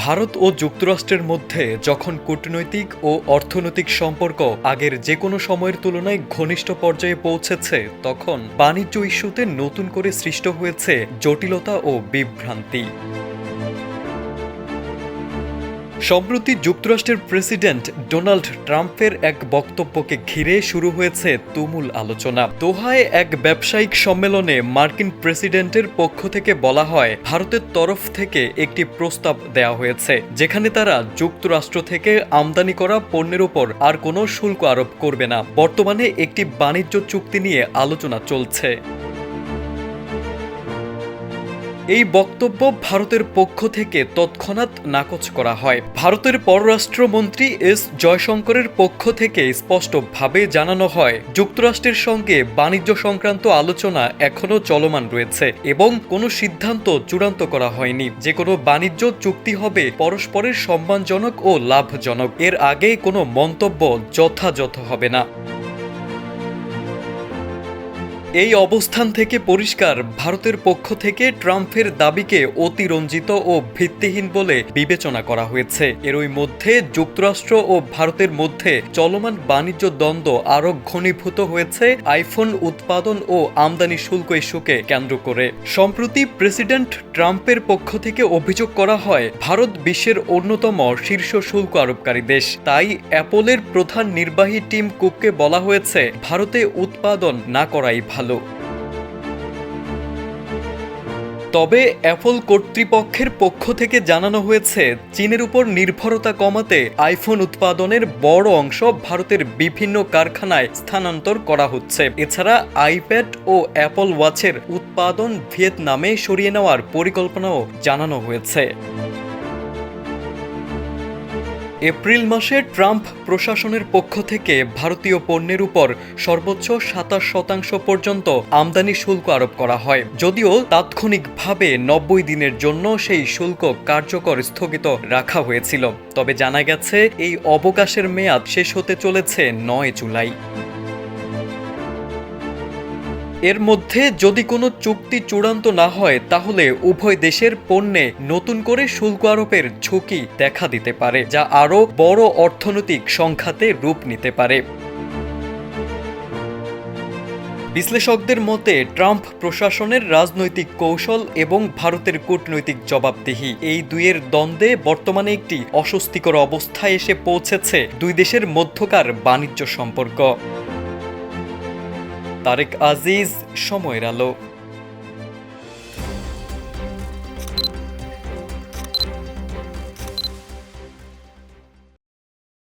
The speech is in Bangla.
ভারত ও যুক্তরাষ্ট্রের মধ্যে যখন কূটনৈতিক ও অর্থনৈতিক সম্পর্ক আগের যে কোনো সময়ের তুলনায় ঘনিষ্ঠ পর্যায়ে পৌঁছেছে, তখন বাণিজ্য ইস্যুতে নতুন করে সৃষ্ট হয়েছে জটিলতা ও বিভ্রান্তি। সম্প্রতি যুক্তরাষ্ট্রের প্রেসিডেন্ট ডোনাল্ড ট্রাম্পের এক বক্তব্যকে ঘিরে শুরু হয়েছে তুমুল আলোচনা। দোহায় এক ব্যবসায়িক সম্মেলনে মার্কিন প্রেসিডেন্টের পক্ষ থেকে বলা হয়, ভারতের তরফ থেকে একটি প্রস্তাব দেওয়া হয়েছে যেখানে তারা যুক্তরাষ্ট্র থেকে আমদানি করা পণ্যের উপর আর কোনো শুল্ক আরোপ করবে না। বর্তমানে একটি বাণিজ্য চুক্তি নিয়ে আলোচনা চলছে। এই বক্তব্য ভারতের পক্ষ থেকে তৎক্ষণাৎ নাকচ করা হয়। ভারতের পররাষ্ট্রমন্ত্রী এস জয়শঙ্করের পক্ষ থেকে স্পষ্টভাবে জানানো হয়, যুক্তরাষ্ট্রের সঙ্গে বাণিজ্য সংক্রান্ত আলোচনা এখনও চলমান রয়েছে এবং কোনো সিদ্ধান্ত চূড়ান্ত করা হয়নি। যে কোনো বাণিজ্য চুক্তি হবে পরস্পরের সম্মানজনক ও লাভজনক। এর আগে কোনো মন্তব্য যথাযথ হবে না। এই অবস্থান থেকে পরিষ্কার, ভারতের পক্ষ থেকে ট্রাম্পের দাবিকে অতিরঞ্জিত ও ভিত্তিহীন বলে বিবেচনা করা হয়েছে। এরই মধ্যে যুক্তরাষ্ট্র ও ভারতের মধ্যে চলমান বাণিজ্য দ্বন্দ্ব আরও ঘনীভূত হয়েছে আইফোন উৎপাদন ও আমদানি শুল্ক ইস্যুকে কেন্দ্র করে। সম্প্রতি প্রেসিডেন্ট ট্রাম্পের পক্ষ থেকে অভিযোগ করা হয়, ভারত বিশ্বের অন্যতম শীর্ষ শুল্ক আরোপকারী দেশ। তাই অ্যাপলের প্রধান নির্বাহী টিম কুককে বলা হয়েছে, ভারতে উৎপাদন না করাই ভালো। তবে অ্যাপল কর্তৃপক্ষের পক্ষ থেকে জানানো হয়েছে, চীনের উপর নির্ভরতা কমাতে আইফোন উৎপাদনের বড় অংশ ভারতের বিভিন্ন কারখানায় স্থানান্তর করা হচ্ছে। এছাড়া আইপ্যাড ও অ্যাপল ওয়াচের উৎপাদন ভিয়েতনামে সরিয়ে নেওয়ার পরিকল্পনাও জানানো হয়েছে। এপ্রিল মাসে ট্রাম্প প্রশাসনের পক্ষ থেকে ভারতীয় পণ্যের উপর সর্বোচ্চ ২৭% পর্যন্ত আমদানি শুল্ক আরোপ করা হয়, যদিও তাৎক্ষণিকভাবে ৯০ দিনের জন্য সেই শুল্ক কার্যকর স্থগিত রাখা হয়েছিল। তবে জানা গেছে, এই অবকাশের মেয়াদ শেষ হতে চলেছে ৯ জুলাই। এর মধ্যে যদি কোনো চুক্তি চূড়ান্ত না হয়, তাহলে উভয় দেশের পণ্যে নতুন করে শুল্ক আরোপের ঝুঁকি দেখা দিতে পারে, যা আরও বড় অর্থনৈতিক সংঘাতে রূপ নিতে পারে। বিশ্লেষকদের মতে, ট্রাম্প প্রশাসনের রাজনৈতিক কৌশল এবং ভারতের কূটনৈতিক জবাবদিহি, এই দুইয়ের দ্বন্দ্বে বর্তমানে একটি অস্বস্তিকর অবস্থায় এসে পৌঁছেছে দুই দেশের মধ্যকার বাণিজ্য সম্পর্ক। তারেক আজিজ, সময়ের আলো।